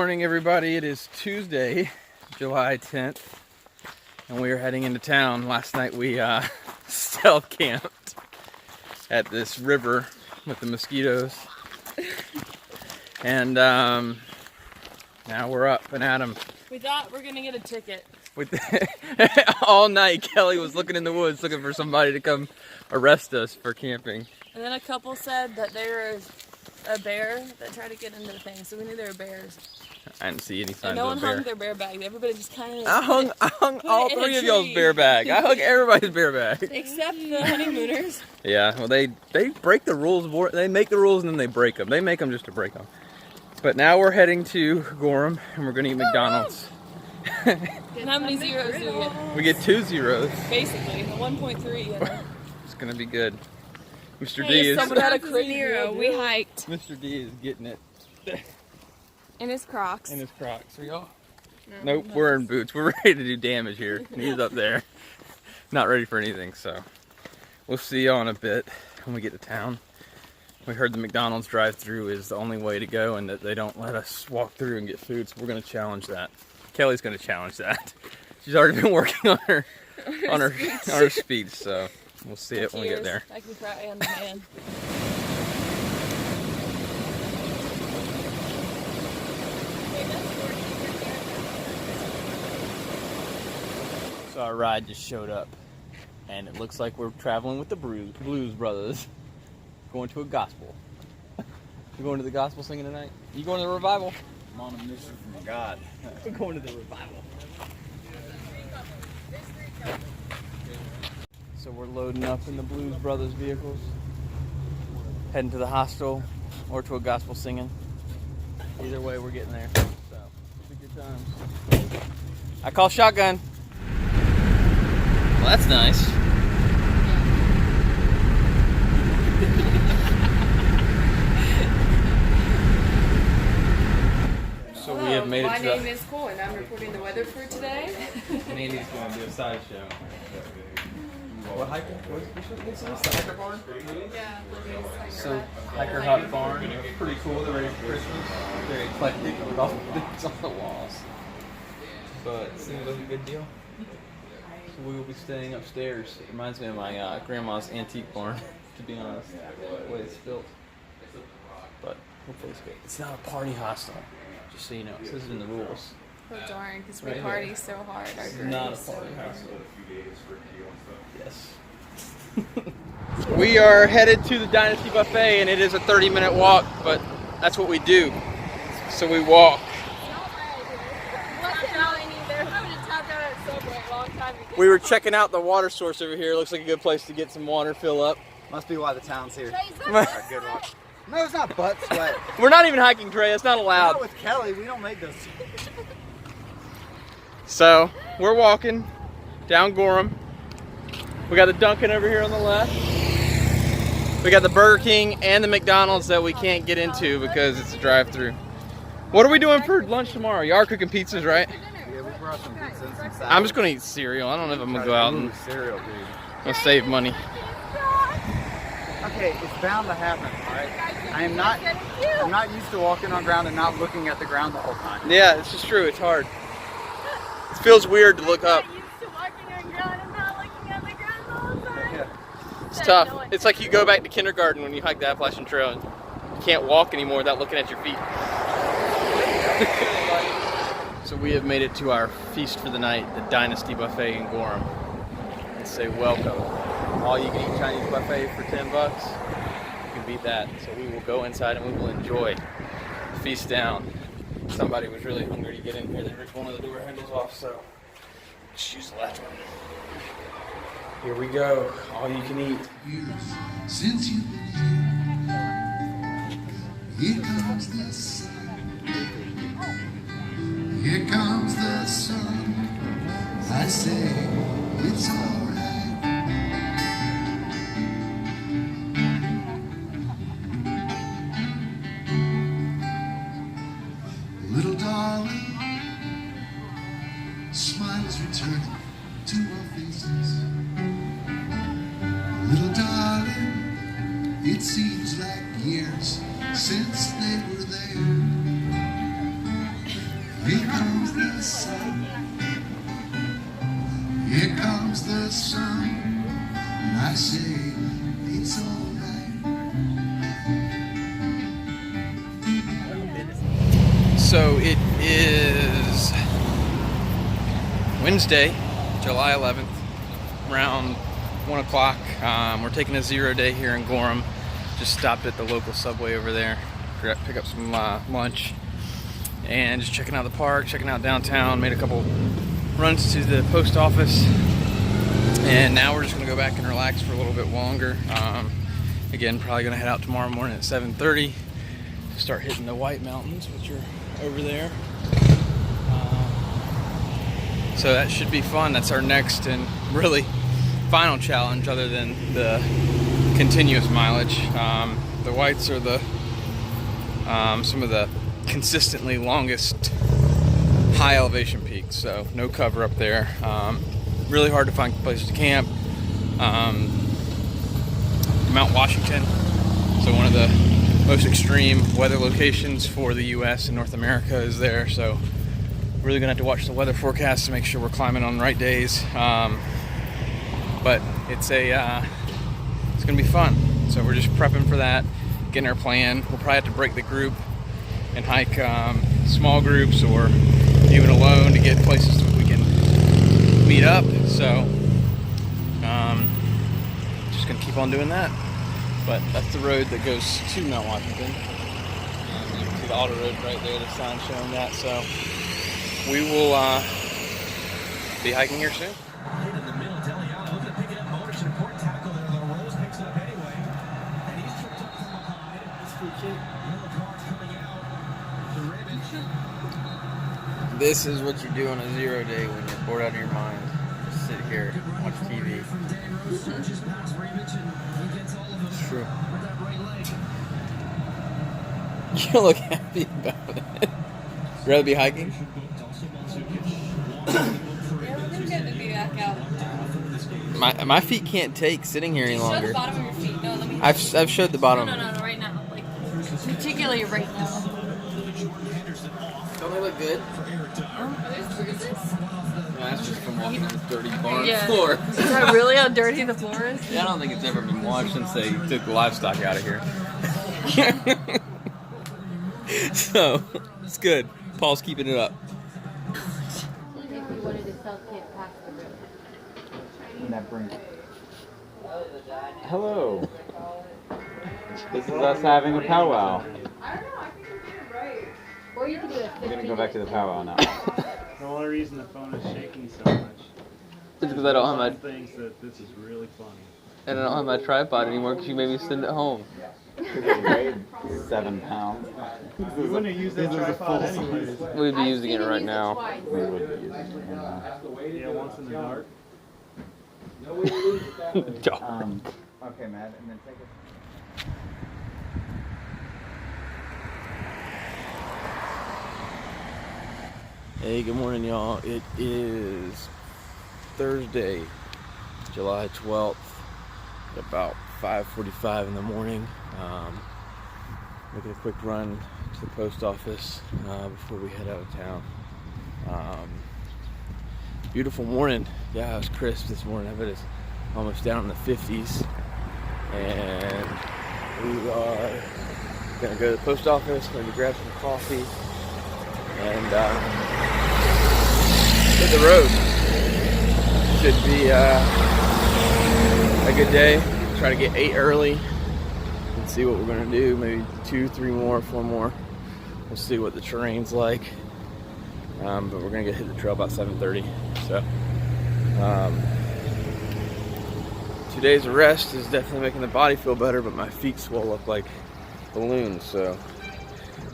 morning, everybody. It is Tuesday, July 10th, and we are heading into town. Last night we stealth camped at this river with the mosquitoes, and now we're up and at 'em. We thought we're gonna get a ticket. All night, Kelly was looking in the woods, looking for somebody to come arrest us for camping. And then a couple said that they were a bear that tried to get into the thing, so we knew they were bears. I didn't see any signs and no of a one bear. hung their bear bag. Everybody just kind of. I hung all three of y'all's bear bag. I hung everybody's bear bag. Except the honeymooners. Yeah, well, they break the rules. They make the rules and then they break them. They make them just to break them. But now we're heading to Gorham and we're gonna eat McDonald's. And how many zeros do we get? We get 2 zeros. Basically, the 1.3. You know? It's gonna be good. Mr. Hey, D is. someone had a crazy zero. We hiked. Mr. D is getting it. In his Crocs. In his Crocs. Are y'all? Nope, we're in boots. We're ready to do damage here. And he's up there. Not ready for anything, so we'll see y'all in a bit when we get to town. We heard the McDonald's drive-thru is the only way to go and that they don't let us walk through and get food, so we're going to challenge that. Kelly's going to challenge that. She's already been working on her speech, so we'll see it when we get there. I can cry on the man. So our ride just showed up, and it looks like we're traveling with the Blues Brothers, going to a gospel. You going to the gospel singing tonight? You going to the revival? I'm on a mission from God. We're going to the revival. So we're loading up in the Blues Brothers vehicles, heading to the hostel or to a gospel singing. Either way, we're getting there. So, it's a good times. I call shotgun. Well, that's nice. So we have made it My to name is Cole and I'm reporting the weather for today. Mandy's going to do a sideshow. What hiker? What's this? The hiker barn? Yeah, Libby's hiker So, hut. hiker hut barn. It's pretty cool. They're ready for Christmas. Very eclectic with all the things on the walls. But it seems like a good deal. So we will be staying upstairs. It reminds me of my grandma's antique barn, to be honest, the way it's built. But hopefully it's good. It's not a party hostel, just so you know. It says it in the rules. Oh darn, because we Right party here. so hard. Our It's group not a is so party hard. hostel. Yes. We are headed to the Dynasty Buffet, and it is a 30-minute walk, but that's what we do. So we walk. We were checking out the water source over here. Looks like a good place to get some water, fill up. Must be why the town's here. A good one. No, it's not butt sweat. We're not even hiking, Trey. It's not allowed. Not with Kelly. We don't make those. So we're walking down Gorham. We got the Dunkin' over here on the left. We got the Burger King and the McDonald's that we can't get into because it's a drive-through. What are we doing for lunch tomorrow? You are cooking pizzas, right? Yeah, we brought some pizza and some salad. I'm just gonna eat cereal. I don't know if I'm gonna go out and cereal, dude. I'll save money. Okay, it's bound to happen, alright? I'm not used to walking on ground and not looking at the ground the whole time. Yeah, this is true. It's hard. It feels weird to look up. It's tough. It's like you go back to kindergarten when you hike the Appalachian Trail and you can't walk anymore without looking at your feet. So we have made it to our feast for the night, the Dynasty Buffet in Gorham. And say welcome. All you can eat Chinese buffet for $10. You can beat that. So we will go inside and we will enjoy the feast down. Somebody was really hungry to get in here. They ripped one of the door handles off, so just use the left one. Here we go. All you can eat. Since you've been here, here comes the sun. Here comes the sun. I say it's alright. Little darling, smiles returning to our faces. Little darling, it seems like years since they were there. comes the sun, and I say it's alright. So it is Wednesday, July 11th, around 1 o'clock. We're taking a 0 day here in Gorham. Just stopped at the local Subway over there, pick up some lunch, and just checking out the park, checking out downtown. Made a couple runs to the post office, and now we're just gonna go back and relax for a little bit longer. Again, probably gonna head out tomorrow morning at 7:30 to start hitting the White Mountains, which are over there. So that should be fun. That's our next and really final challenge, other than the continuous mileage. The Whites are the some of the consistently longest high elevation peaks, so no cover up there. Really hard to find places to camp. Mount Washington, so one of the most extreme weather locations for the US and North America, is there. So really gonna have to watch the weather forecast to make sure we're climbing on the right days. But it's gonna be fun. So we're just prepping for that, getting our plan. We'll probably have to break the group and hike small groups or even alone to get places that we can meet up. So just gonna keep on doing that. But that's the road that goes to Mount Washington. You can see the auto road right there, the sign showing that. So we will be hiking here soon. This is what you do on a 0 day when you're bored out of your mind. Just sit here, watch TV. It's true. You don't look happy about it. You'd rather be hiking? Yeah, we're gonna be back out. My feet can't take sitting here any Show longer. the bottom of your feet. No, let me. I've showed the bottom. No, right now. Like, particularly right now. Don't they look good? Are there bruises? No, that's just from walking on the dirty barn Yeah. floor. Is that really how dirty the floor is? Yeah, I don't think it's ever been washed since they took the livestock out of here. So, it's good. Paul's keeping it up. Hello. This is us having a powwow. Or you can do it. I'm gonna go back to the powwow now. The only reason the phone is shaking so much It's because I don't have my thinks that this is really funny. and I don't have my tripod anymore because you made me send it home. It weighed 7 pounds. You wouldn't use that tripod anyways. We'd be using it right now. We would be using it. Yeah, once in the dark. Okay, Matt, and then take it. Hey, good morning, y'all. It is Thursday, July 12th, at about 5:45 in the morning. Making a quick run to the post office before we head out of town. Beautiful morning. Yeah, it was crisp this morning. I bet it's almost down in the 50s. And we are gonna go to the post office, going to grab some coffee, and hit the road. Should be a good day. Try to get 8 early and see what we're gonna do. Maybe 2, 3 more, 4 more. We'll see what the terrain's like. But we're gonna hit the trail about 7:30. So 2 days of rest is definitely making the body feel better, but my feet swell up like balloons. So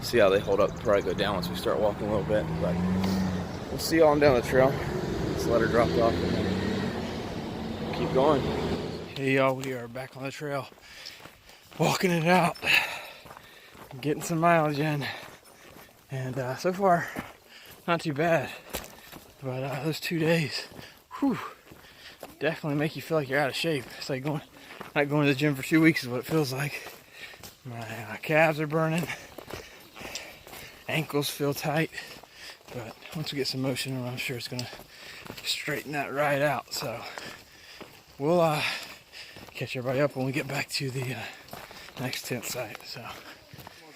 see how they hold up. Probably go down once we start walking a little bit, but we'll see y'all on down the trail. This letter dropped off and then keep going. Hey y'all, we are back on the trail, walking it out, getting some mileage in, and so far not too bad. But those 2 days, whew, definitely make you feel like you're out of shape. It's like not going to the gym for 2 weeks is what it feels like. My calves are burning, ankles feel tight, but once we get some motion, I'm sure it's gonna straighten that right out. So we'll catch everybody up when we get back to the next tent site. So. More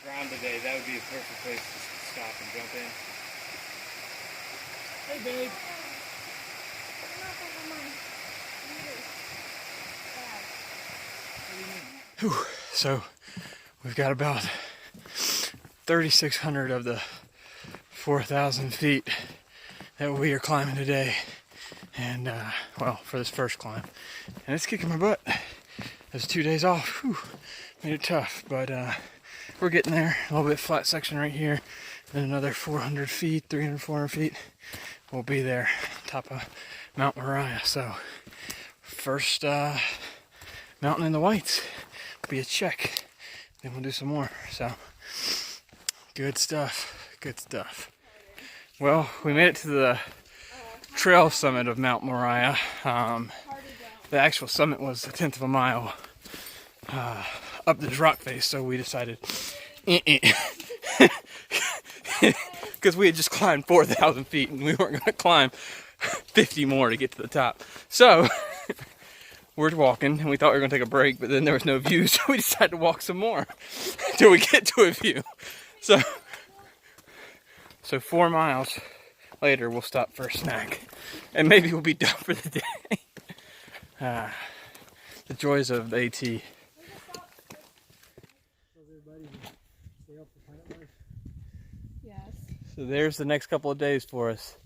ground today. That would be a perfect place to stop and jump in. Hey, babe. Whew. So we've got about 3,600 of the 4,000 feet that we are climbing today, and well, for this first climb, and it's kicking my butt. Those 2 days off, whew, made it tough, but we're getting there. A little bit flat section right here, then another 400 feet, 300, 400 feet. We'll be there, top of Mount Moriah. So first mountain in the whites will be a check. Then we'll do some more. So good stuff, good stuff. Well, we made it to the trail summit of Mount Moriah. The actual summit was 1/10 of a mile up this rock face, so we decided because we had just climbed 4,000 feet and we weren't going to climb 50 more to get to the top. So we're walking and we thought we were going to take a break, but then there was no view, so we decided to walk some more till we get to a view. So 4 miles later we'll stop for a snack and maybe we'll be done for the day. The joys of AT. Yes. So there's the next couple of days for us.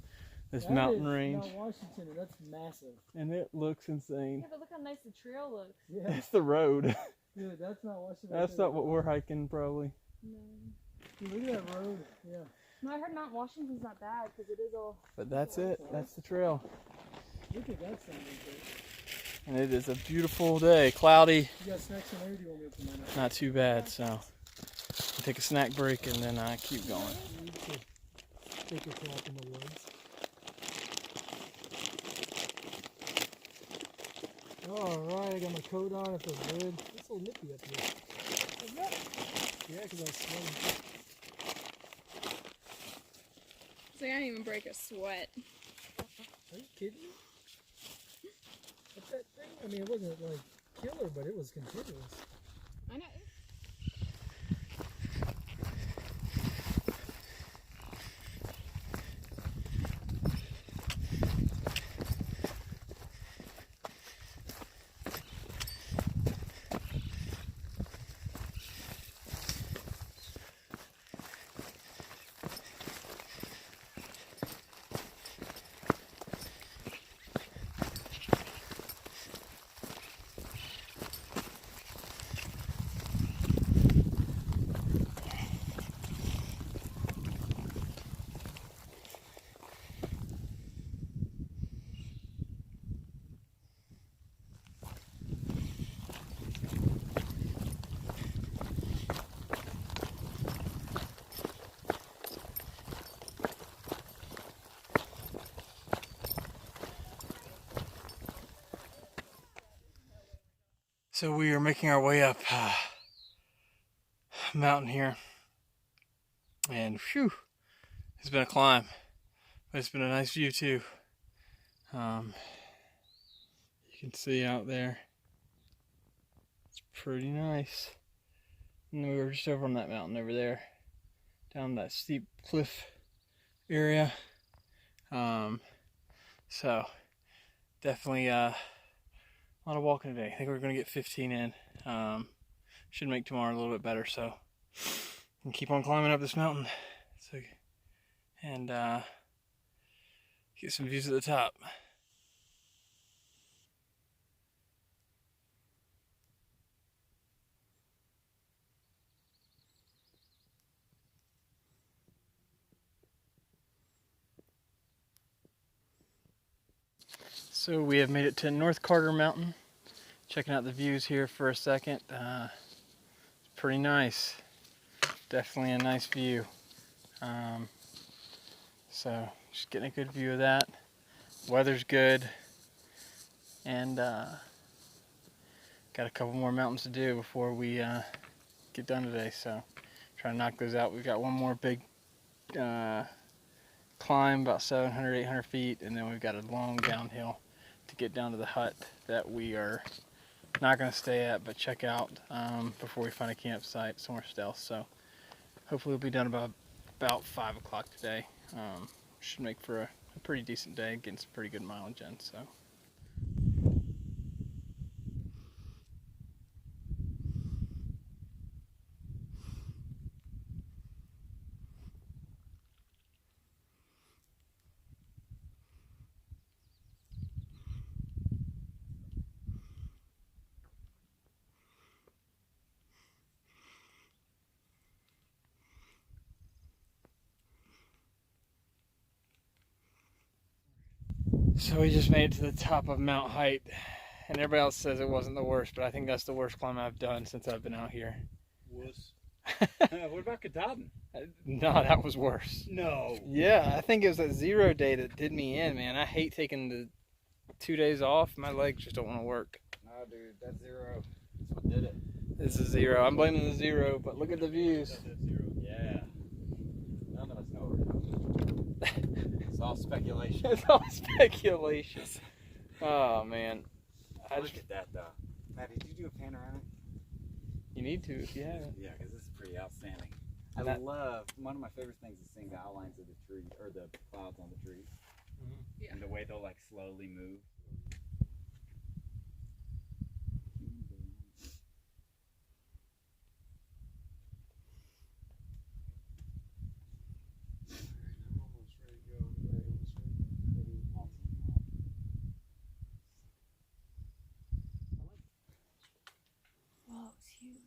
This That mountain is range. Mount Washington, and that's massive. And it looks insane. Yeah, but look how nice the trail looks. Yeah, It's the road. dude, that's not Washington. That's not what we're hiking, probably. No. Dude, look at that road. Yeah. No, I heard Mount Washington's not bad because it is all. But that's it. That's the trail. Look at that sounding good. And it is a beautiful day. Cloudy. You got snacks and everything on me up to my neck. Not too bad. So we'll take a snack break and then keep going. You could take a walk in the woods. Alright, I got my coat on. It feels good. It's a little nippy up here. Yeah, because I was sweating. So I didn't even break a sweat. Are you kidding me? But that thing, I mean, it wasn't like killer, but it was continuous. I know. So we are making our way up mountain here, and phew, it's been a climb, but it's been a nice view too. You can see out there, it's pretty nice. And we were just over on that mountain over there, down that steep cliff area. So definitely a lot of walking today. I think we're going to get 15 in. Should make tomorrow a little bit better, so and keep on climbing up this mountain. So, and get some views at the top. So we have made it to North Carter Mountain. Checking out the views here for a second. It's pretty nice. Definitely a nice view. So just getting a good view of that. Weather's good. And got a couple more mountains to do before we get done today. So try to knock those out. We've got one more big climb, about 700, 800 feet. And then we've got a long downhill to get down to the hut that we are not going to stay at, but check out before we find a campsite somewhere else. So hopefully we'll be done about 5 o'clock today. Should make for a pretty decent day, getting some pretty good mileage in. So. So we just made it to the top of Mount Height, and everybody else says it wasn't the worst, but I think that's the worst climb I've done since I've been out here. Wuss. What about Katahdin? No, that was worse. No. Yeah, I think it was that 0 day that did me in, man. I hate taking the 2 days off. My legs just don't want to work. Nah, dude, that's 0. That's what did it. This is 0. I'm blaming the 0, but look at the views. Yeah. None of us know where we're coming. It's all speculation. It's all speculation. Oh, man. Look at that, though. Matt, did you do a panoramic? You need to if you haven't. Yeah, because this is pretty outstanding. I love, one of my favorite things is seeing the outlines of the tree, or the clouds on the trees. Yeah. And the way they'll like slowly move. Wow, it's huge.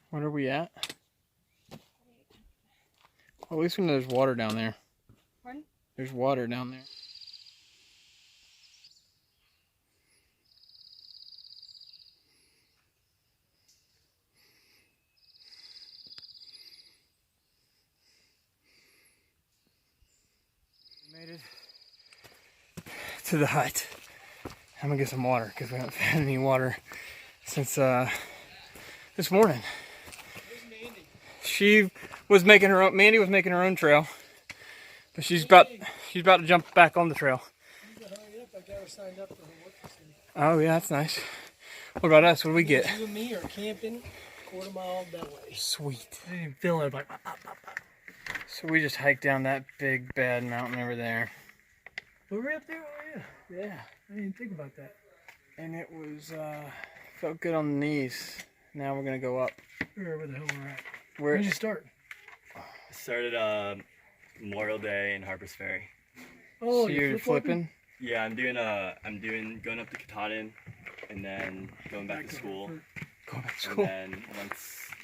What are we at? Well, at least we know there's water down there. Pardon? There's water down there. We made it to the hut. I'm gonna get some water because we haven't had any water since this morning. She was making her own. Mandy was making her own trail, but she's about to jump back on the trail. You gotta hurry up. I got her signed up for her work this week. Oh yeah, that's nice. What about us? What do we get? You and me are camping 1/4 mile that way. Sweet. I didn't even feel it. Like, So we just hiked down that big bad mountain over there. were we up there? Oh yeah. Yeah. I didn't think about that. And it was felt good on the knees. Now we're gonna go up. Wherever the hell we're at. Where When did you start? Started Memorial Day in Harper's Ferry. Oh, so you're flipping? Yeah, I'm going up to Katahdin and then going back to school. Going back to And school. then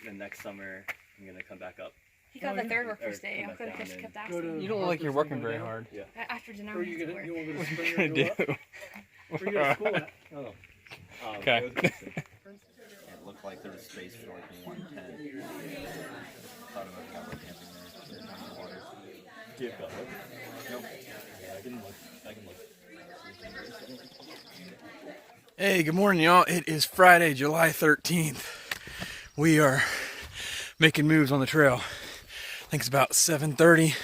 the next summer I'm gonna come back up. He got the third workforce Or day. come I'm gonna back catch down kept and- asking. You don't look like you're working very hard. Yeah. After dinner, Where are we you have to gonna? work. You want to go What to are you spring or gonna go up? do? Where you go to school at? Oh. Okay. It was Madison. It looked like there was space for like one tent. Thought about cowboy camping there. There's no water. Do you have God? Nope. Yeah, I can look. Hey, good morning, y'all. It is Friday, July 13th. We are making moves on the trail. I think it's about 7:30.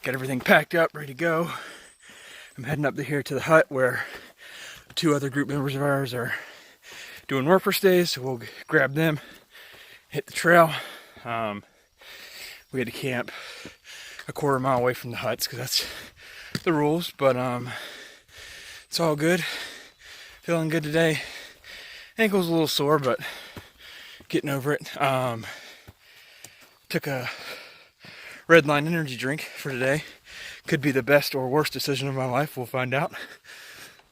Got everything packed up, ready to go. I'm heading up to here to the hut where 2 other group members of ours are doing workforce days, so we'll grab them, hit the trail. We had to camp a 1/4 mile away from the huts because that's the rules, but it's all good. Feeling good today. Ankle's a little sore, but getting over it. Took a Red Line energy drink for today. Could be the best or worst decision of my life. We'll find out.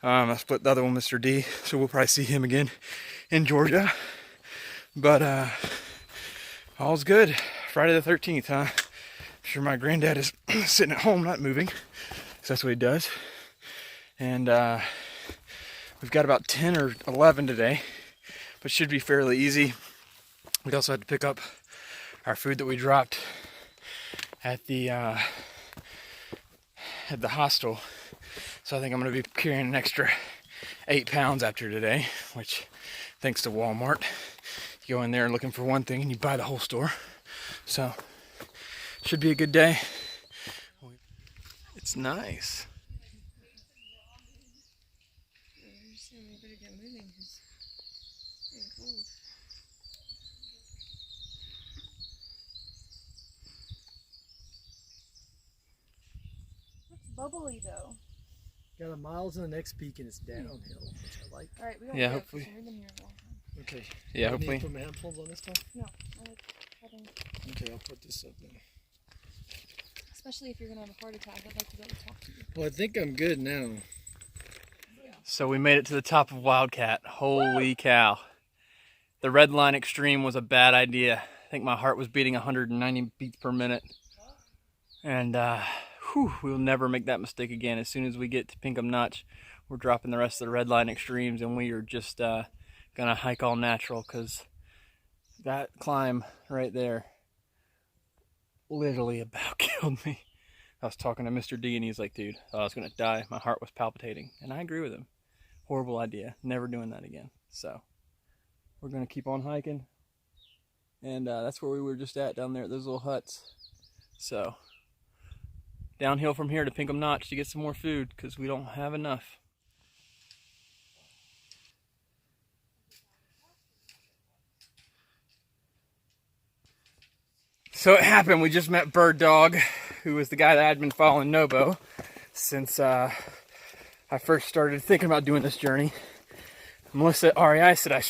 I split the other one, Mr. D, so we'll probably see him again in Georgia. But all's good. Friday the 13th, huh? I'm sure my granddad is sitting at home, not moving, because that's what he does. And we've got about 10 or 11 today, but should be fairly easy. We also had to pick up our food that we dropped at the hostel. So I think I'm going to be carrying an extra 8 pounds after today, which thanks to Walmart. You go in there looking for one thing and you buy the whole store. So should be a good day. It's nice. Bubbly though. Got a mile to the next peak and it's downhill, which I like. Alright, we don't Yeah, go, hopefully. 'cause we've been here a long time. Okay. Yeah, Do I need hopefully. to put my headphones on this time? No, I like having, Okay, I'll put this up then. especially if you're gonna have a heart attack. I'd like to be able to talk to you. Well, I think I'm good now. So we made it to the top of Wildcat. Holy cow. The red line extreme was a bad idea. I think my heart was beating 190 beats per minute. And we'll never make that mistake again. As soon as we get to Pinkham Notch, we're dropping the rest of the red line extremes and we are just gonna hike all natural, because that climb right there literally about killed me. I was talking to Mr. D and he's like, dude, I thought I was gonna die. My heart was palpitating. And I agree with him. Horrible idea. Never doing that again. So we're gonna keep on hiking. And that's where we were just at down there at those little huts. So downhill from here to Pinkham Notch to get some more food, because we don't have enough. So it happened, we just met Bird Dog, who was the guy that had been following Nobo since I first started thinking about doing this journey. Melissa at REI said I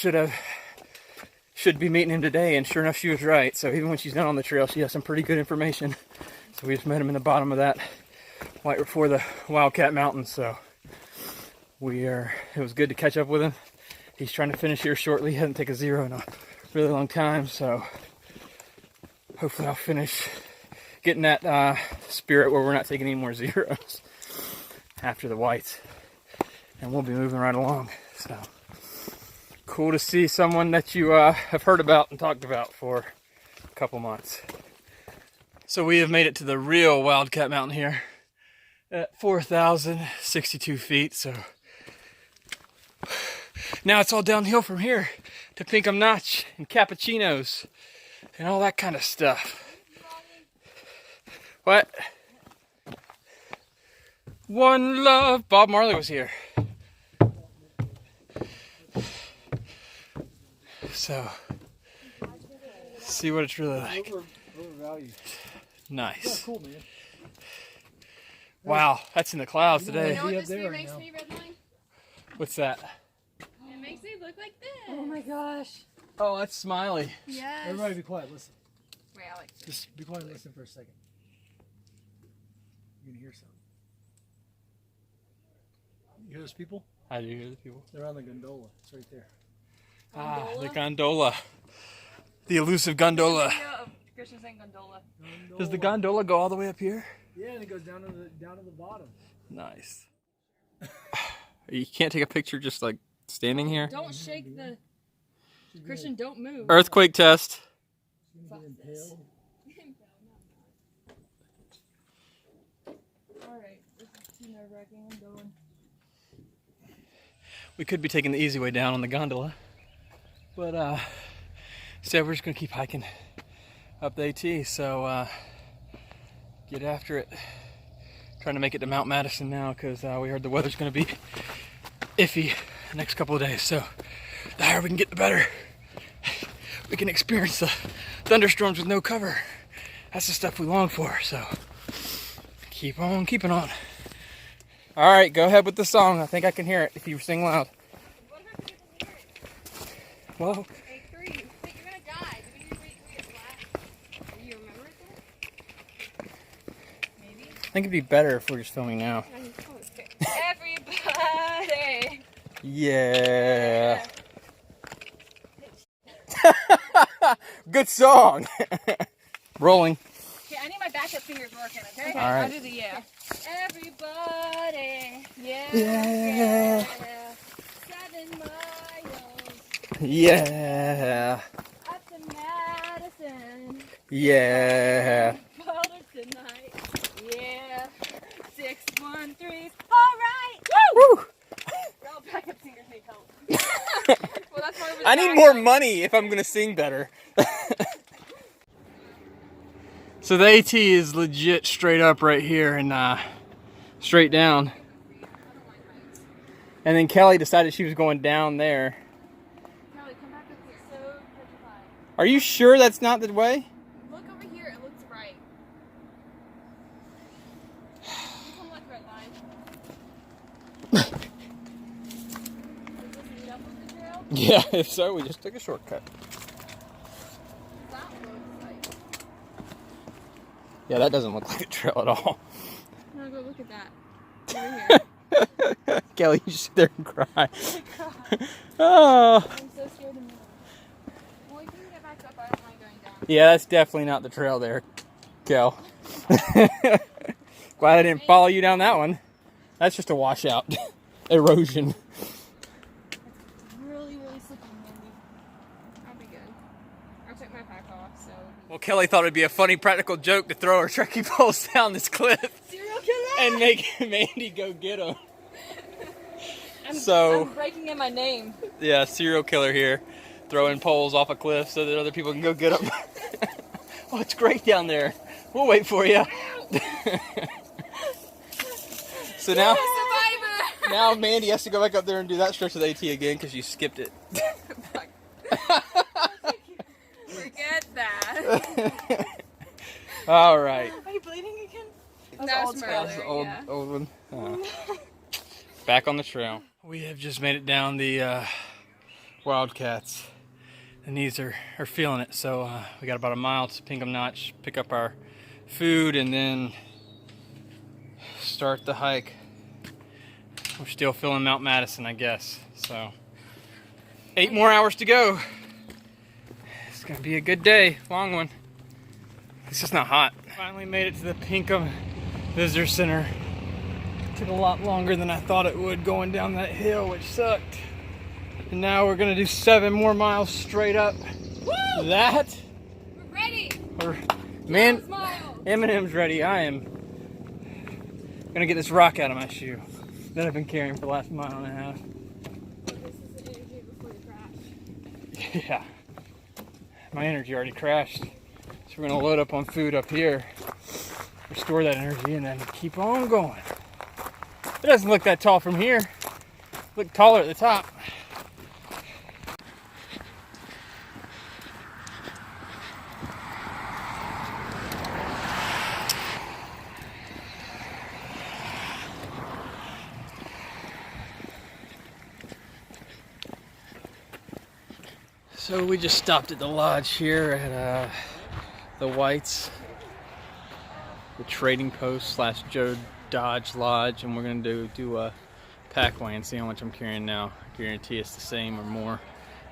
should be meeting him today, and sure enough she was right. So even when she's not on the trail, she has some pretty good information. So we just met him in the bottom of that right before the Wildcat Mountains. So it was good to catch up with him. He's trying to finish here shortly. He hasn't taken a zero in a really long time, so hopefully I'll finish getting that spirit where we're not taking any more zeros after the whites, and we'll be moving right along. So cool to see someone that you have heard about and talked about for a couple months. So we have made it to the real Wildcat Mountain here at 4,062 feet. So now it's all downhill from here to Pinkham Notch and cappuccinos and all that kind of stuff. What? One love. Bob Marley was here. So, see what it's really like. Overvalued. Nice. Yeah, cool, man. Wow, that's in the clouds today. You know what Be up this there view right makes now. me, Redline? What's that? It makes me look like this. Oh my gosh. Oh, that's Smiley. Yes. Everybody be quiet, listen. Wait, I like this. Just be quiet and listen for a second. You're gonna hear something. You hear those people? How do you hear the people? They're on the gondola. It's right there. Ah, the gondola. The elusive gondola. Video of Christian saying gondola. Does the gondola go all the way up here? Yeah, and it goes down to the bottom. Nice. You can't take a picture just like standing here? Don't shake the... Christian, don't move. Earthquake test. Get impaled. Alright, this is too nerve-wracking. I'm going. We could be taking the easy way down on the gondola, but instead we're just gonna keep hiking up the AT. So get after it. Trying to make it to Mount Madison now, because we heard the weather's gonna be iffy the next couple of days. So the higher we can get, the better. We can experience the thunderstorms with no cover. That's the stuff we long for. So keep on keeping on. All right, go ahead with the song. I think I can hear it if you sing loud. What happens if you hear it? Well, Hey, 3. Wait, you're gonna die. Do we need to wait till we get flat? Do you remember it then? Maybe? I think it'd be better if we're just filming now. Okay. Everybody! Yeah. Good song. Rolling. Okay, I need my backup fingers working, okay? All right. I'll do the yeah. Everybody! Yeah! Yeah. 7 miles Yeah. up to Madison. Yeah. Boulder tonight. Yeah. 613. Alright! I need more money if I'm gonna sing better. So the AT is legit straight up right here and straight down. And then Kelly decided she was going down there. Kelly, come back up here. So petrified. Are you sure that's not the way? Look over here. It looks right. You come look, red line. Does this meet up with the trail? Yeah, if so, we just took a shortcut. That looks like. Yeah, that doesn't look like a trail at all. I'm gonna go look at that. Over here. Kelly, you sit there and cry. Oh. I'm so scared to move. Well, you can get back up. I don't mind going down. Yeah, that's definitely not the trail there, Kel. Glad I didn't follow you down that one. That's just a washout. Erosion. Really, really slippy, Mandy. I'll be good. I'll take my pack off, so. Well, Kelly thought it'd be a funny practical joke to throw her trekking poles down this cliff Serial killer! and make Mandy go get them. I'm breaking in my name. Yeah, serial killer here, throwing poles off a cliff so that other people can go get them. Oh, it's great down there. We'll wait for you. So now Mandy has to go back up there and do that stretch of the AT again because you skipped it. Forget that. All right. Are you bleeding again? That's the old one. Back on the trail. We have just made it down the Wildcats. The knees are feeling it, so we got about a mile to Pinkham Notch, pick up our food, and then start the hike. We're still feeling Mount Madison, I guess. So 8 more hours to go. It's gonna be a good day, long one. It's just not hot. Finally made it to the Pinkham Visitor Center. Took a lot longer than I thought it would going down that hill, which sucked. And now we're gonna do 7 more miles straight up. Woo! That. We're ready. Man, Eminem's ready. I am gonna get this rock out of my shoe that I've been carrying for the last mile and a half. This is the energy before you crash. Yeah. My energy already crashed. So we're gonna load up on food up here, restore that energy, and then keep on going. It doesn't look that tall from here. Look taller at the top. So we just stopped at the lodge here at the Whites, the trading post / Joe Dodge Lodge, and we're gonna do a pack weigh and see how much I'm carrying now. I guarantee it's the same or more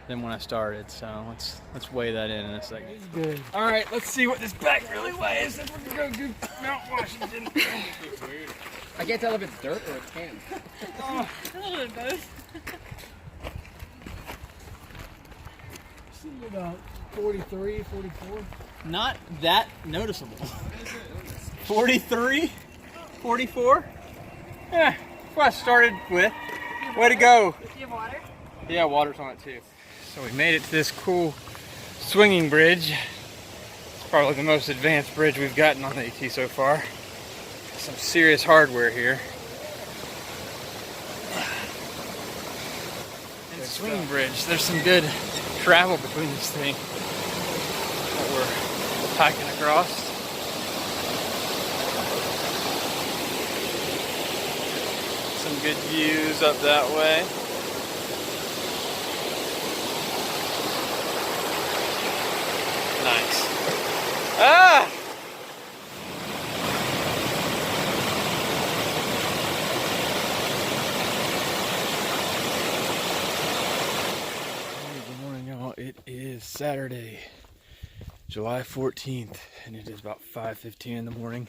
than when I started. So let's weigh that in a second. It's good. All right, let's see what this bag really weighs. Then we're gonna go do Mount Washington. I can't tell if it's dirt or it's sand. A little bit of both. See about 43, 44. Not that noticeable. 43, 44. Yeah, what I started with. Way to go. Do you have water? Yeah, water's on it too. So we made it to this cool swinging bridge. It's probably the most advanced bridge we've gotten on the AT so far. Some serious hardware here. And the swinging bridge, there's some good travel between this thing that we're hiking across. Some good views up that way. Nice. Ah! Good morning, y'all. It is Saturday, July 14th, and it is about 5:15 in the morning.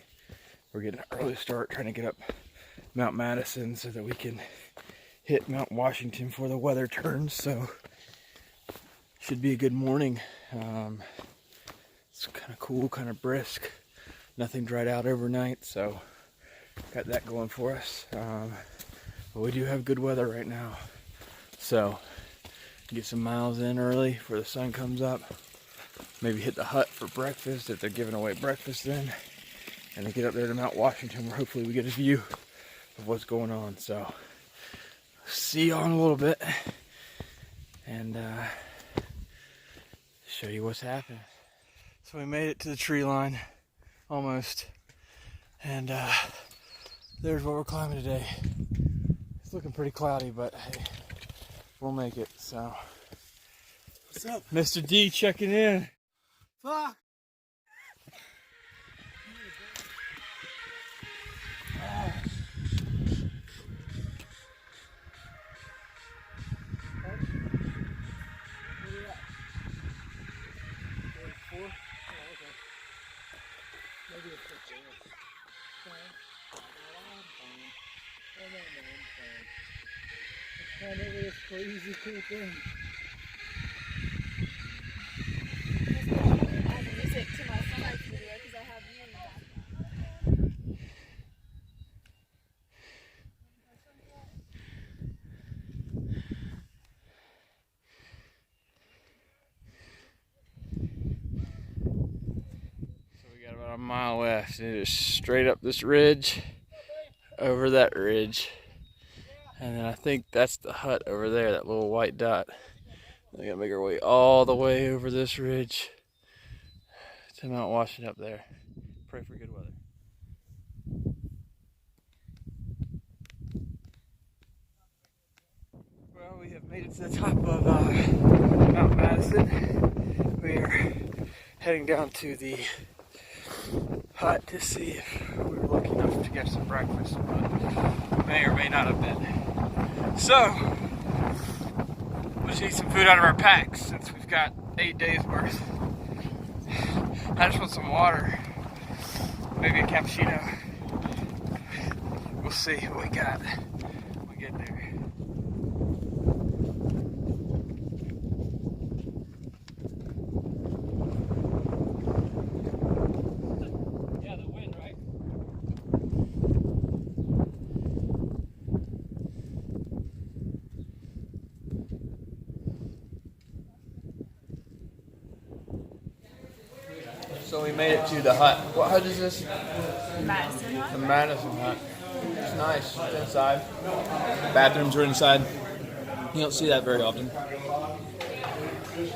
We're getting an early start trying to get up Mount Madison so that we can hit Mount Washington before the weather turns. So should be a good morning. It's kind of cool, kind of brisk. Nothing dried out overnight, so got that going for us. But we do have good weather right now. So Get some miles in early before the sun comes up. Maybe hit the hut for breakfast if they're giving away breakfast then. And then get up there to Mount Washington where hopefully we get a view of what's going on. So, see y'all in a little bit. And show you what's happening. So we made it to the tree line, almost. And there's what we're climbing today. It's looking pretty cloudy, but hey, we'll make it, so. What's up? Mr. D checking in. Fuck! Crazy cool thing. Add music to my sunrise video because I have you in the background. So we got about a mile left, and it's straight up this ridge, over that ridge. And then I think that's the hut over there, that little white dot. We gotta make our way all the way over this ridge to Mount Washington up there. Pray for good weather. Well, we have made it to the top of Mount Madison. We are heading down to the hut to see if we were lucky enough to get some breakfast, but may or may not have been. So, let's eat some food out of our packs since we've got 8 days worth. I just want some water, maybe a cappuccino. We'll see what we got when we get there. Yeah, the wind, right? So we made it to the hut. What hut is this? Madison hut? The Madison hut. It's nice. It's inside. Bathrooms are inside. You don't see that very often.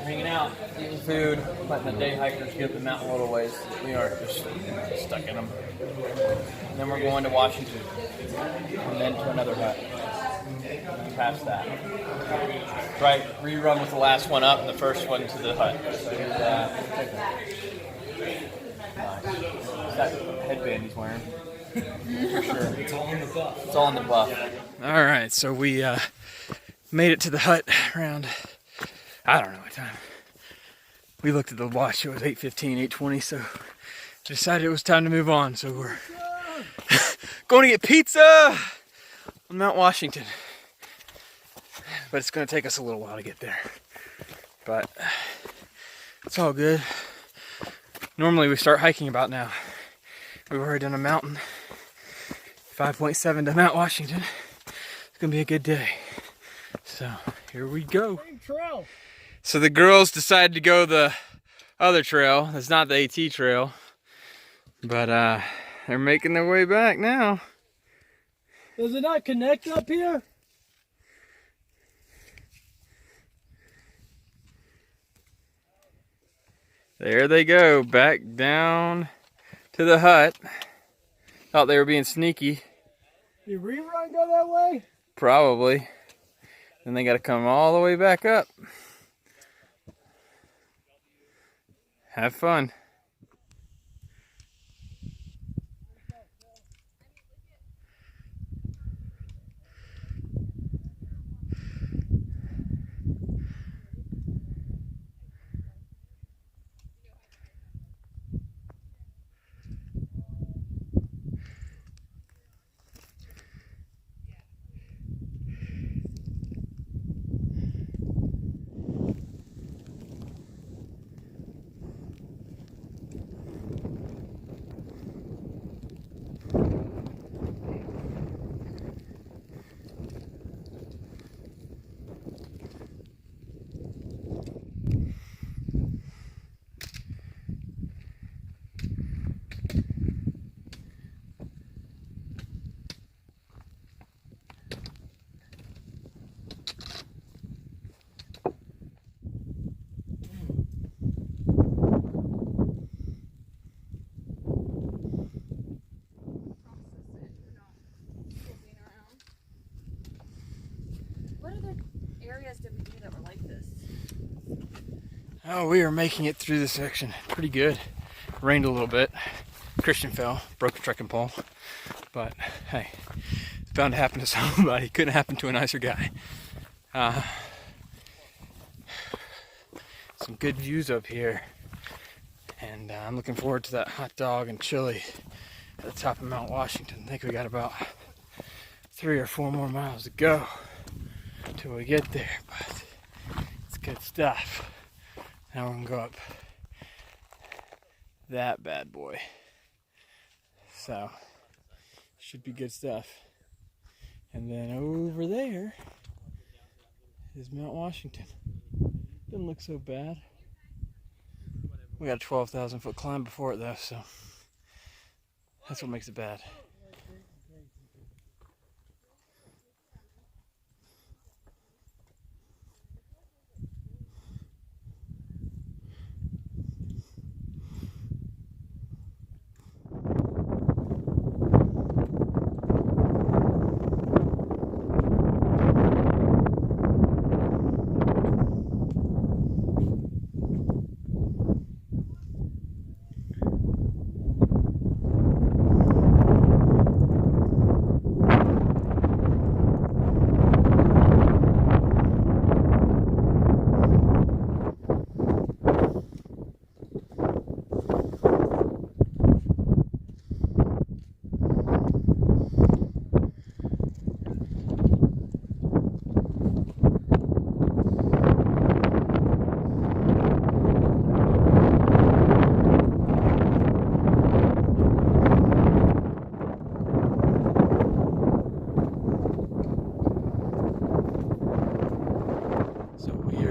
Hanging out, eating food, letting the day hikers get up the mountain a little ways. We are just stuck in them. And then we're going to Washington. And then to another hut. Past that. Right, rerun with the last one up and the first one to the hut. So here's that. Nice. That headband he's wearing. For sure. It's all in the buff. It's all in the buff. Alright, so we made it to the hut around, I don't know what time. We looked at the watch, it was 8:15, 8:20, so decided it was time to move on. So we're going to get pizza on Mount Washington. But it's going to take us a little while to get there. But it's all good. Normally we start hiking about now. We've already done a mountain. 5.7 to Mount Washington. It's going to be a good day. So here we go. Trail. So the girls decided to go the other trail. It's not the AT trail. But they're making their way back now. Does it not connect up here? There they go, back down to the hut. Thought they were being sneaky. Did rerun go that way? Probably. Then they got to come all the way back up. Have fun. SWD that were like this. Oh, we are making it through this section. Pretty good. Rained a little bit. Christian fell, broke a trekking pole. But hey, it's bound to happen to somebody. Couldn't happen to a nicer guy. Some good views up here. And I'm looking forward to that hot dog and chili at the top of Mount Washington. I think we got about 3 or 4 more miles to go till we get there, but it's good stuff. Now we're gonna go up that bad boy. So, should be good stuff. And then over there is Mount Washington. Doesn't look so bad. We got a 12,000 foot climb before it though, so that's what makes it bad.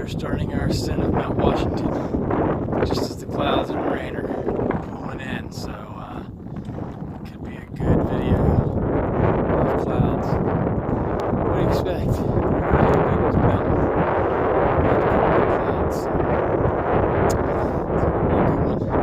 Starting our ascent of Mount Washington just as the clouds and rain are pulling in, so it could be a good video of clouds. What do you expect? It's a big mountain. Clouds. So it's gonna be a good one.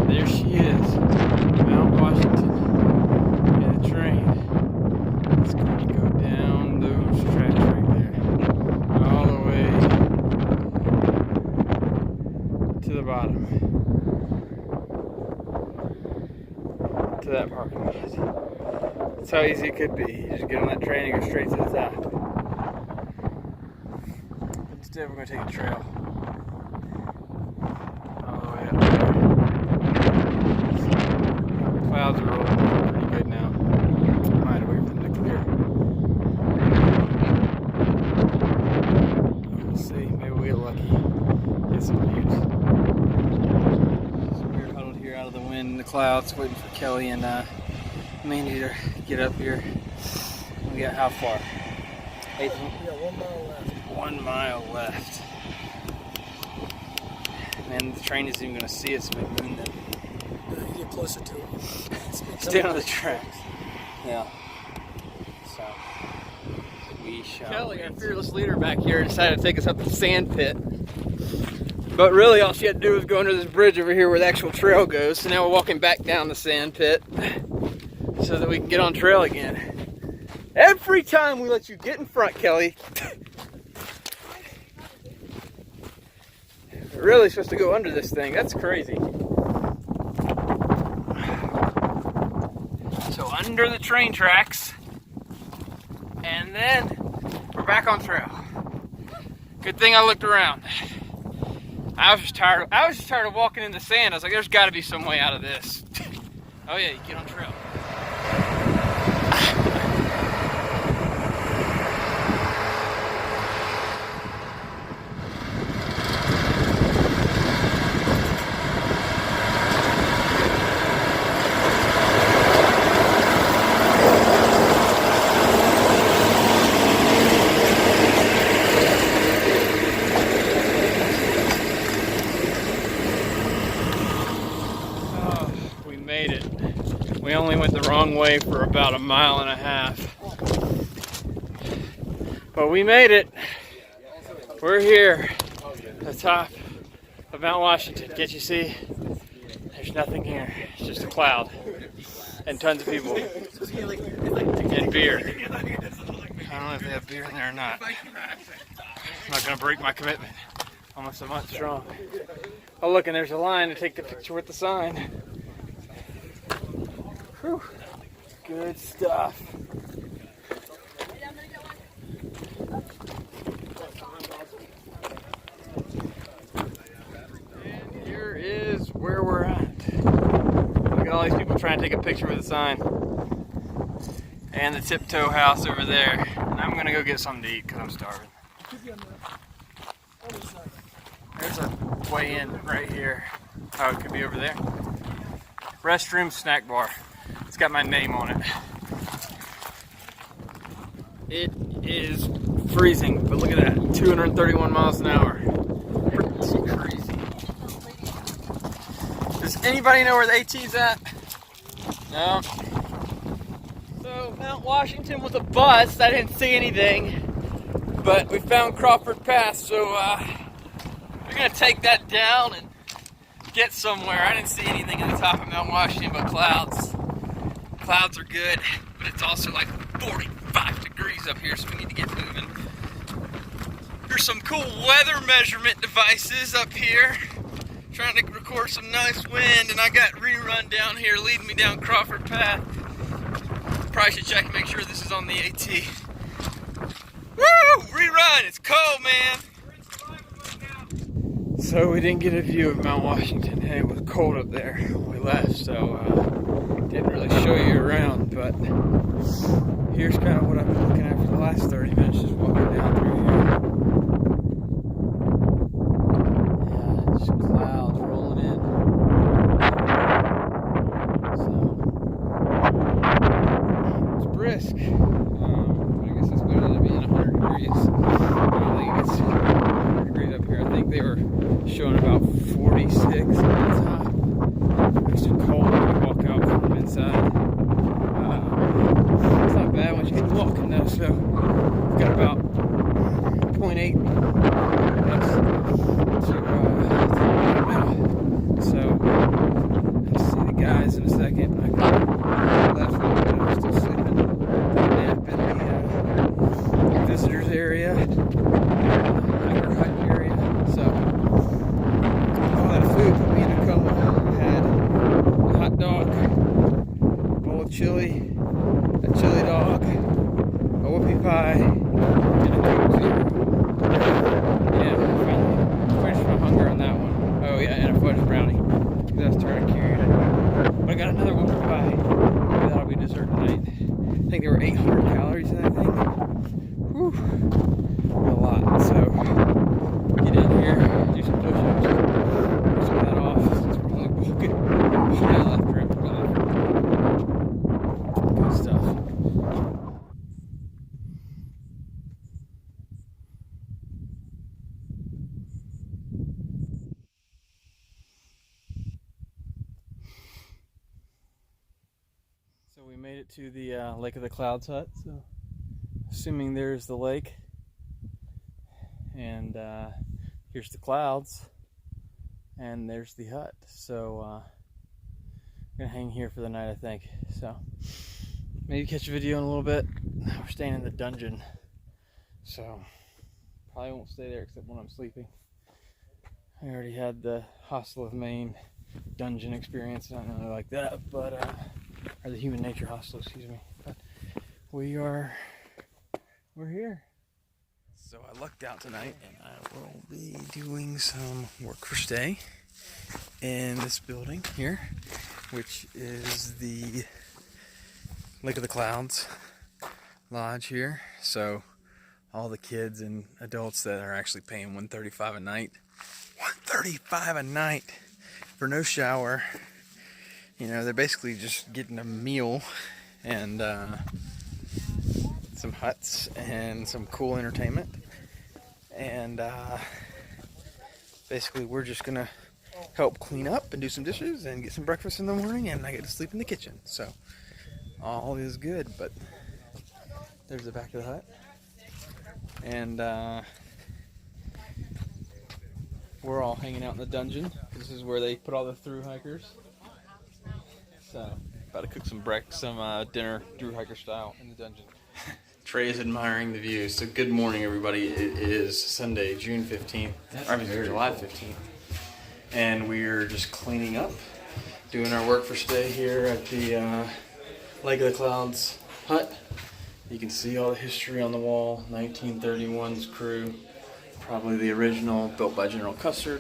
There she is, Mount Washington, and the train is going to go down those tracks right there, all the way to the bottom, to that parking lot. That's how easy it could be. You just get on that train and go straight to the top. Instead, we're going to take a trail. Clouds are rolling pretty good now. Might have waited for them to clear. We'll see. Maybe we'll get lucky. Get some views. So we're huddled here out of the wind and the clouds, waiting for Kelly and Mandy to get up here. We got how far? We got 1 mile left. 1 mile left. And the train isn't even going to see us if we moon them. You get closer to it. Stay on the tracks. Yeah. So we shall. Kelly, our fearless leader back here, decided to take us up the sand pit. But really, all she had to do was go under this bridge over here where the actual trail goes. So now we're walking back down the sand pit so that we can get on trail again. Every time we let you get in front, Kelly. We're really supposed to go under this thing. That's crazy. So under the train tracks, and then we're back on trail. Good thing I looked around. I was just tired of walking in the sand. I was like, there's got to be some way out of this. Oh yeah, you get on trail. We only went the wrong way for about 1.5 miles. But we made it. We're here at the top of Mount Washington. Can't you see? There's nothing here. It's just a cloud and tons of people and beer. I don't know if they have beer in there or not. I'm not gonna break my commitment. Almost a month strong. Oh look, and there's a line to take the picture with the sign. Whew. Good stuff. And here is where we're at. Look at all these people trying to take a picture with the sign. And the tiptoe house over there. And I'm gonna go get something to eat because I'm starving. There's a way in right here. Oh, it could be over there. Restroom snack bar. It's got my name on it. It is freezing, but look at that. 231 miles an hour. Pretty crazy. Does anybody know where the AT's at? No. So Mount Washington was a bust. I didn't see anything. But we found Crawford Pass, so we're gonna take that down and get somewhere. I didn't see anything at the top of Mount Washington but clouds. Clouds are good, but it's also like 45 degrees up here, so we need to get moving. There's some cool weather measurement devices up here. Trying to record some nice wind, and I got rerun down here leading me down Crawford Path. Probably should check and make sure this is on the AT. Woo! Rerun! It's cold, man! So we didn't get a view of Mount Washington, and it was cold up there when we left, so didn't really show you around, but here's kind of what I've been looking at for the last 30 minutes, just walking down through here. Yeah, just clouds rolling in. So, it's brisk. I guess it's better than being 100 degrees. I don't think it gets 100 degrees up here. I think they were showing about 46 at the top. It's too cold when you walk out from inside. It's not bad once you get to walking though, so we've got about 0.8 so I'll see the guys in a second. I left them, but I'm still sleeping. Got a nap in the visitors area, hiker hut area. So all that food put me in a coma. I had a hot dog, a bowl of chili, a chili dog, a whoopie pie, and a Coke Zero. Yeah, finally finished my hunger on that one. Oh yeah, and a fudge brownie, because I was trying to carry it. But I got another whoopie pie. Maybe that'll be dessert tonight. I think there were 800 calories in that thing. Whew, a lot. So get in here, do some push-ups, get some of that off since we're only walking a mile after I put on. Good stuff. So we made it to the Lake of the Clouds hut. So assuming there's the lake, and here's the clouds, and there's the hut. So I'm gonna hang here for the night, I think. So maybe catch a video in a little bit. We're staying in the dungeon, so probably won't stay there except when I'm sleeping. I already had the Hostel of Maine dungeon experience. I don't really like that, but or the Human Nature Hostel, excuse me. But we're here. So I lucked out tonight, and I will be doing some work for stay in this building here, which is the Lake of the Clouds Lodge here. So all the kids and adults that are actually paying $135 a night, $135 a night for no shower, you know, they're basically just getting a meal and some huts and some cool entertainment, and basically we're just gonna help clean up and do some dishes and get some breakfast in the morning, and I get to sleep in the kitchen, so all is good. But there's the back of the hut, And we're all hanging out in the dungeon. This is where they put all the through hikers. So, about to cook some dinner through hiker style in the dungeon. Trey is admiring the view. So good morning, everybody. It is Sunday, June 15th. July 15th. And we're just cleaning up, doing our work for today here at the Lake of the Clouds hut. You can see all the history on the wall. 1931's crew, probably the original, built by General Custer.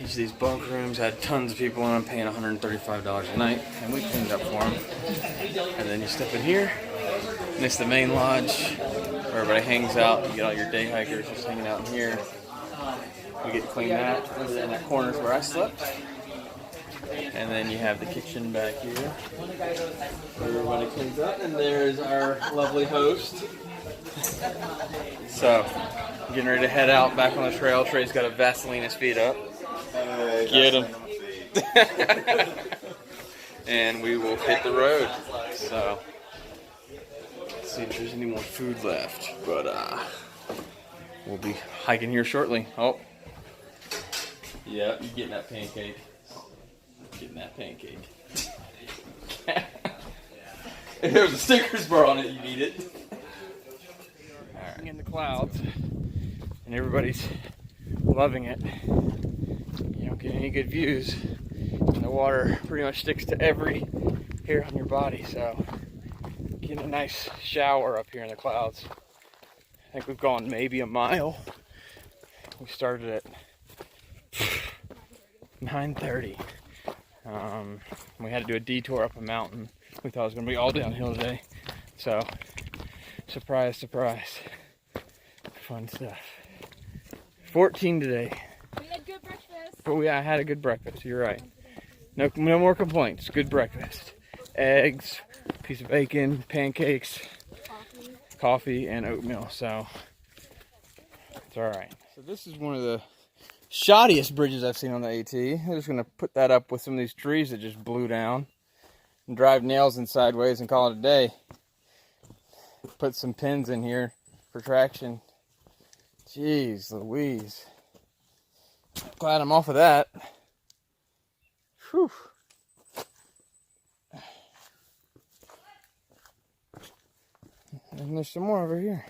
Each of these bunk rooms had tons of people in them, paying $135 a night, and we cleaned up for them. And then you step in here, and it's the main lodge where everybody hangs out. You get all your day hikers just hanging out in here. We get to clean that. And then that corner is where I slept. And then you have the kitchen back here where everybody cleans up. And there's our lovely host. So, getting ready to head out back on the trail. Trey's got to Vaseline his feet up. Get him. And we will hit the road. So, let's see if there's any more food left. But we'll be hiking here shortly. Oh. Yeah, you're getting that pancake. Getting that pancake. If there's a Snickers bar on it, you need it. Alright. In the clouds, and everybody's loving it. You don't get any good views, and the water pretty much sticks to every hair on your body, so getting a nice shower up here in the clouds. I think we've gone maybe a mile. We started at 9:30. We had to do a detour up a mountain. We thought it was going to be all downhill today. So, surprise, surprise. Fun stuff. 14 today. We had good breakfast. But I had a good breakfast. You're right. No more complaints. Good breakfast. Eggs, piece of bacon, pancakes, coffee, and oatmeal. So, it's all right. So this is one of the shoddiest bridges I've seen on the AT. I'm just going to put that up with some of these trees that just blew down and drive nails in sideways and call it a day. Put some pins in here for traction. Jeez Louise. Glad I'm off of that. Whew. And there's some more over here.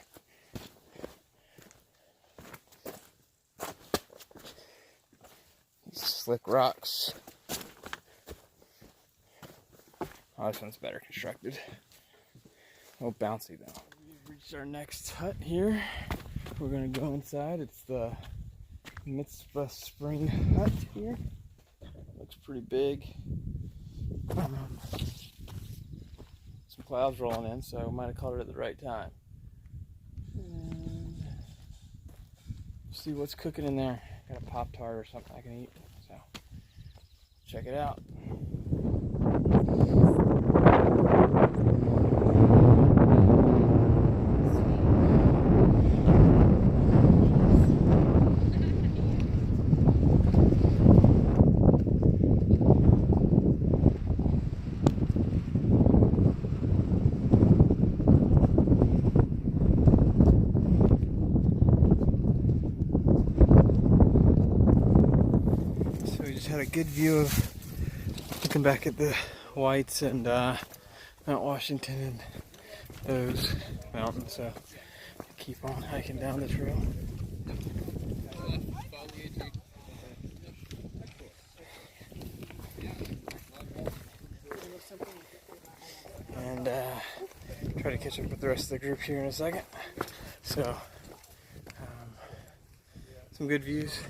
Slick rocks. Oh, this one's better constructed. A little bouncy though. We've reached our next hut here. We're gonna go inside. It's the Mitzvah Spring hut here. Looks pretty big. Some clouds rolling in, so I might have caught it at the right time. And see what's cooking in there. Got a Pop-Tart or something I can eat. So, check it out. Had a good view of looking back at the Whites and Mount Washington and those mountains, so keep on hiking down the trail. And try to catch up with the rest of the group here in a second. So some good views.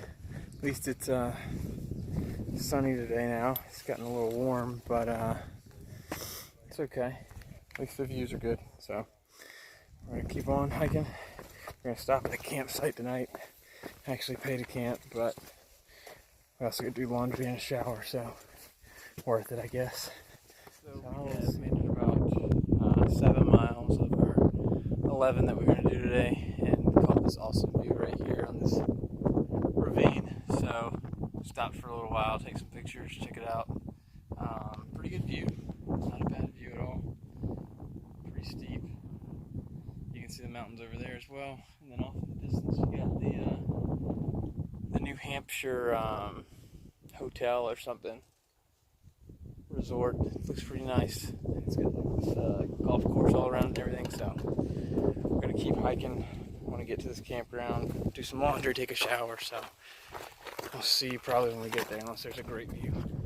At least it's sunny today now. It's gotten a little warm, but it's okay. At least the views are good. So we're gonna keep on hiking. We're gonna stop at the campsite tonight. Actually pay to camp, but we also gonna do laundry and a shower, so worth it, I guess. So we have made it about 7 miles of our 11 that we're gonna do today, and caught this awesome view right here on this ravine. So stopped for a little while, take some pictures, check it out. Pretty good view. Not a bad view at all. Pretty steep. You can see the mountains over there as well. And then off in the distance, you got the New Hampshire hotel or something. Resort. It looks pretty nice. It's got like this golf course all around and everything. So we're gonna keep hiking. I want to get to this campground, do some laundry, take a shower. So we'll see probably when we get there, unless there's a great view.